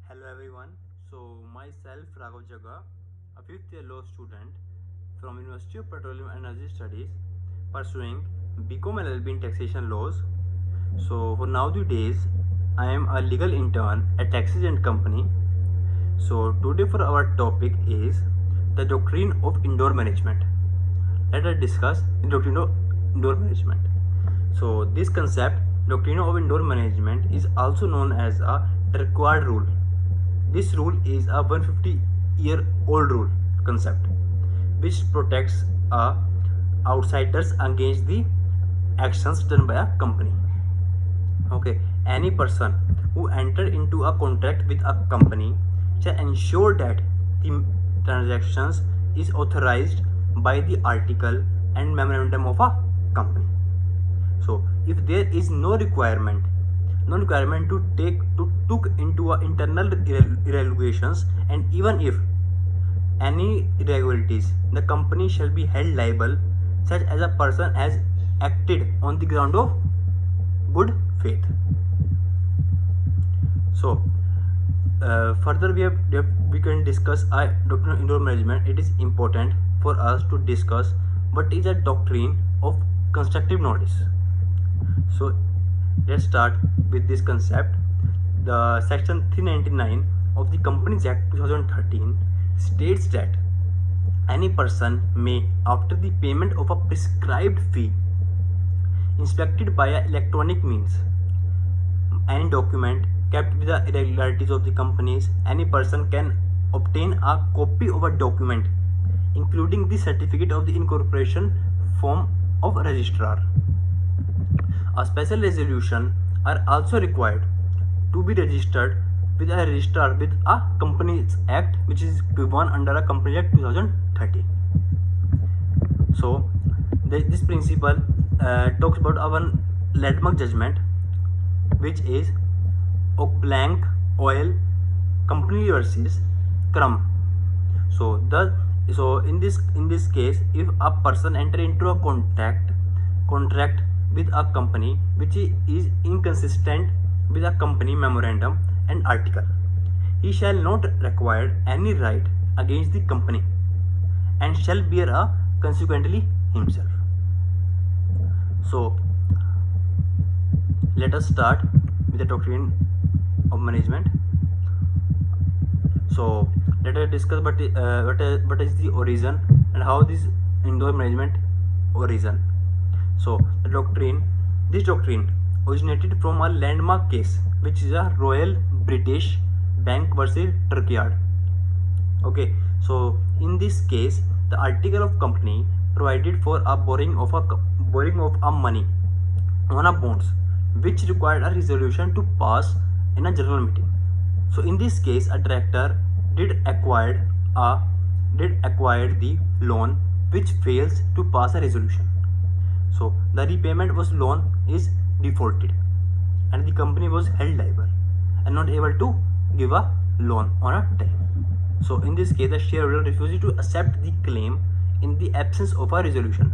Hello everyone. So myself Raghav Jaga, a fifth year law student from University of Petroleum and Energy Studies, pursuing BCom LLB in taxation laws. So for nowadays, I am a legal intern at Taxes and Company. So today for our topic is the doctrine of indoor management. Let us discuss the doctrine of indoor management. So this concept, doctrine of indoor management, is also known as a required rule. This rule is a 150-year-old rule concept which protects outsiders against the actions done by a company. Okay, any person who enter into a contract with a company shall ensure that the transactions is authorized by the article and memorandum of a company. So if there is no requirement to took into internal irregularities, and even if any irregularities, the company shall be held liable, such as a person has acted on the ground of good faith. So further we can discuss doctrine of indoor management. It is important for us to discuss what is a doctrine of constructive notice. So let's start with this concept. The section 399 of the Companies Act 2013 states that any person may, after the payment of a prescribed fee, inspected by electronic means any document kept with the irregularities of the companies. Any person can obtain a copy of a document including the certificate of the incorporation form of registrar. A special resolution are also required to be registered with a registrar with a Companies Act, which is given under a Companies Act 2013. So this principle talks about our landmark judgment, which is Blank Oil Company versus Crumb. So in this case, if a person enter into a contract with a company which is inconsistent with a company memorandum and article, he shall not require any right against the company and shall bear consequently himself. So let us start with the doctrine of management. So let us discuss what is the origin and how this indoor management origin. So this doctrine originated from a landmark case, which is a Royal British Bank versus Turkyard. Okay, so in this case, the article of company provided for a borrowing of money on a bonds, which required a resolution to pass in a general meeting. So in this case, a director did acquire the loan which fails to pass a resolution. So the repayment was loan is defaulted and the company was held liable and not able to give a loan on a time. So in this case, the shareholder refused to accept the claim in the absence of a resolution.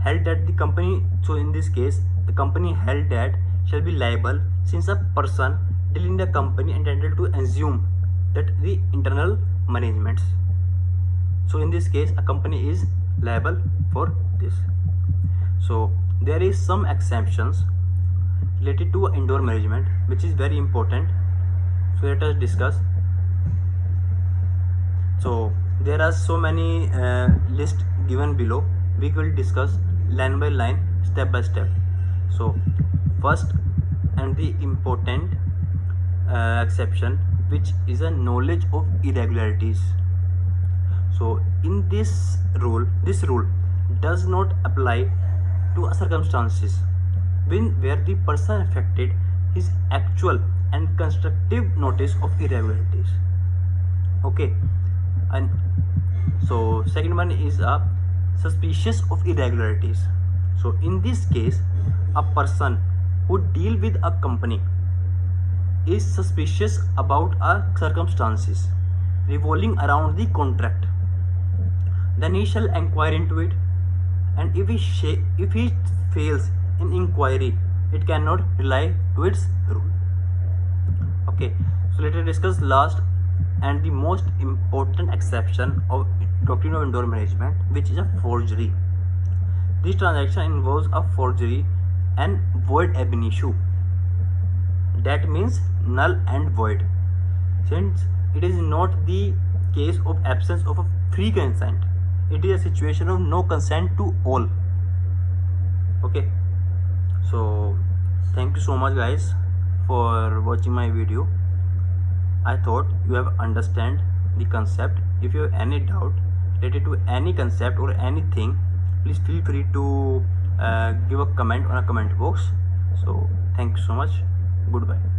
Held that the company, so in this case, the company held that shall be liable since a person dealing the company intended to assume that the internal managements. So in this case, a company is liable for this. So there is some exemptions related to indoor management, which is very important. So let us discuss. So there are so many lists given below. We will discuss line by line, step by step. So first and the important exception, which is a knowledge of irregularities. So in this rule does not apply to circumstances where the person affected his actual and constructive notice of irregularities. Okay, and so second one is a suspicious of irregularities. So in this case, a person who deal with a company is suspicious about circumstances revolving around the contract, then he shall inquire into it, and if he fails in inquiry, it cannot rely to its rule. Okay, So let us discuss last and the most important exception of doctrine of indoor management, which is a forgery. This transaction involves a forgery and void ab initio. That means null and void. Since it is not the case of absence of a free consent, it is a situation of no consent to all. Okay, so thank you so much guys for watching my video. I thought you have understand the concept. If you have any doubt related to any concept or anything, please feel free to give a comment on a comment box. So thank you so much. Goodbye.